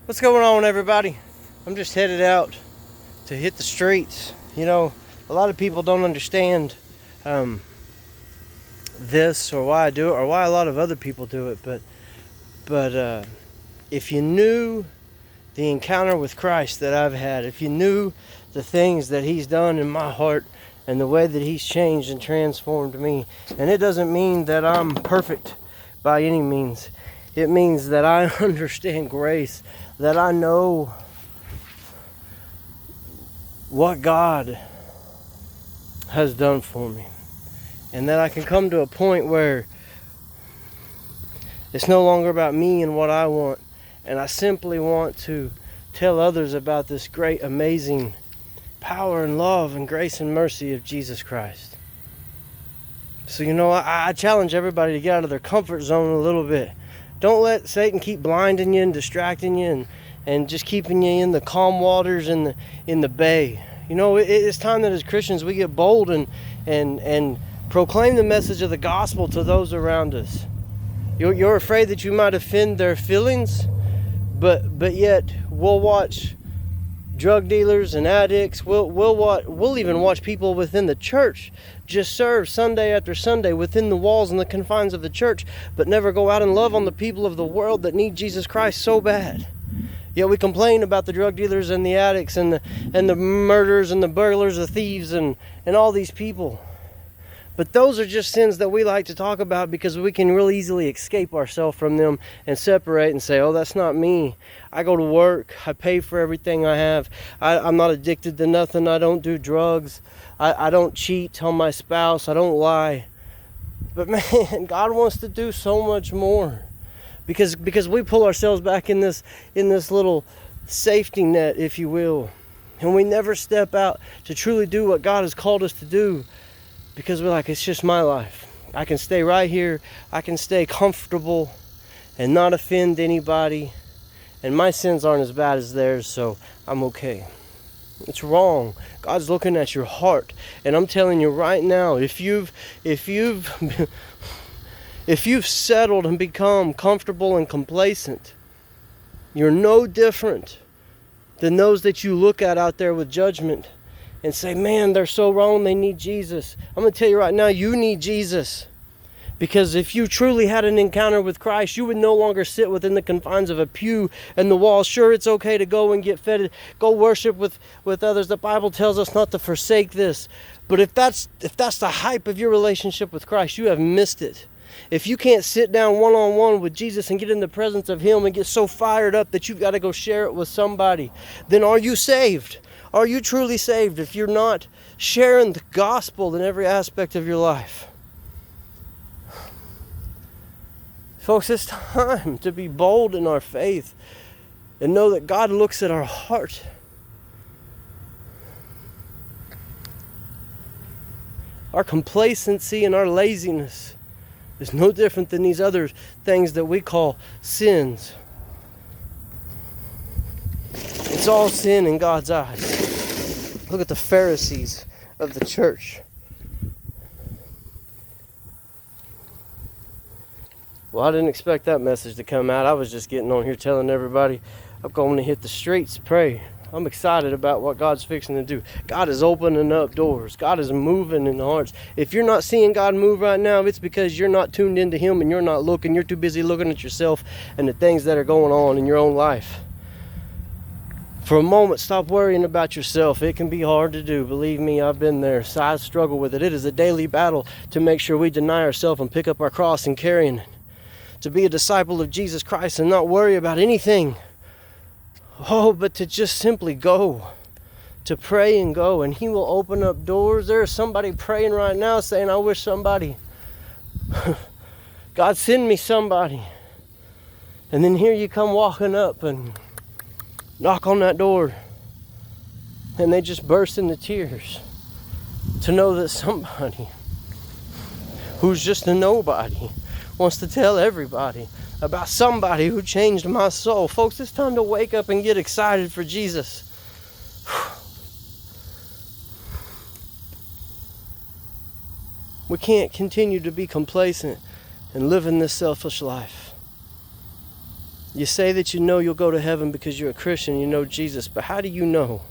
What's going on, everybody? I'm just headed out to hit the streets. You know, a lot of people don't understand this or why I do it or why a lot of other people do it. But if you knew the encounter with Christ that I've had, if you knew the things that He's done in my heart and the way that He's changed and transformed me, and it doesn't mean that I'm perfect by any means. It means that I understand grace, that I know what God has done for me, and that I can come to a point where it's no longer about me and what I want, and I simply want to tell others about this great, amazing power and love and grace and mercy of Jesus Christ. So, I challenge everybody to get out of their comfort zone a little bit. Don't let Satan keep blinding you and distracting you and just keeping you in the calm waters in the bay. It's time that as Christians we get bold and proclaim the message of the gospel to those around us. You're afraid that you might offend their feelings, but yet we'll watch drug dealers and addicts. We'll even watch people within the church just serve Sunday after Sunday within the walls and the confines of the church, but never go out and love on the people of the world that need Jesus Christ so bad. Yet we complain about the drug dealers and the addicts and the murderers and the burglars, the thieves and all these people. But those are just sins that we like to talk about because we can really easily escape ourselves from them and separate and say, oh, that's not me. I go to work. I pay for everything I have. I'm not addicted to nothing. I don't do drugs. I don't cheat on my spouse. I don't lie. But man, God wants to do so much more. Because we pull ourselves back in this little safety net, if you will. And we never step out to truly do what God has called us to do. Because we're like, it's just my life. I can stay right here. I can stay comfortable and not offend anybody. And my sins aren't as bad as theirs, so I'm okay. It's wrong. God's looking at your heart. And I'm telling you right now, if you've settled and become comfortable and complacent, you're no different than those that you look at out there with judgment and say, man, they're so wrong, they need Jesus. I'm going to tell you right now, you need Jesus. Because if you truly had an encounter with Christ, you would no longer sit within the confines of a pew and the wall. Sure, it's okay to go and get fed, go worship with others. The Bible tells us not to forsake this. But if that's the hype of your relationship with Christ, you have missed it. If you can't sit down one-on-one with Jesus and get in the presence of Him and get so fired up that you've got to go share it with somebody, then are you saved? Are you truly saved if you're not sharing the gospel in every aspect of your life? Folks, it's time to be bold in our faith and know that God looks at our heart. Our complacency and our laziness is no different than these other things that we call sins. It's all sin in God's eyes. Look at the Pharisees of the church. Well, I didn't expect that message to come out. I was just getting on here telling everybody I'm going to hit the streets, pray. I'm excited about what God's fixing to do. God is opening up doors. God is moving in the hearts. If you're not seeing God move right now, it's because you're not tuned into Him and you're not looking. You're too busy looking at yourself and the things that are going on in your own life. For a moment, stop worrying about yourself. It can be hard to do. Believe me, I've been there. So I struggle with it. It is a daily battle to make sure we deny ourselves and pick up our cross and carrying it. To be a disciple of Jesus Christ and not worry about anything. Oh, but to just simply go. To pray and go. And He will open up doors. There is somebody praying right now saying, I wish somebody. God, send me somebody. And then here you come walking up and knock on that door and they just burst into tears to know that somebody who's just a nobody wants to tell everybody about somebody who changed my soul. Folks, it's time to wake up and get excited for Jesus. We can't continue to be complacent and live in this selfish life. You say that you know you'll go to heaven because you're a Christian, you know Jesus, but how do you know?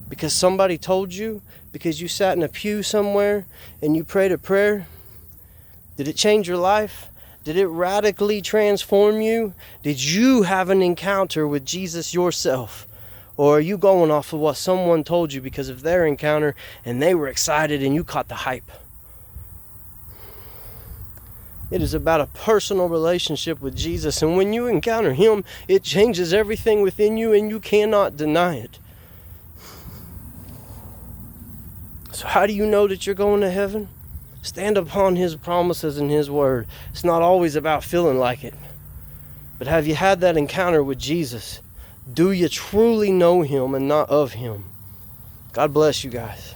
Because somebody told you? Because you sat in a pew somewhere and you prayed a prayer? Did it change your life? Did it radically transform you? Did you have an encounter with Jesus yourself? Or are you going off of what someone told you because of their encounter and they were excited and you caught the hype? It is about a personal relationship with Jesus, and when you encounter Him, it changes everything within you and you cannot deny it. So how do you know that you're going to heaven? Stand upon His promises and His word. It's not always about feeling like it. But have you had that encounter with Jesus? Do you truly know Him and not of Him? God bless you guys.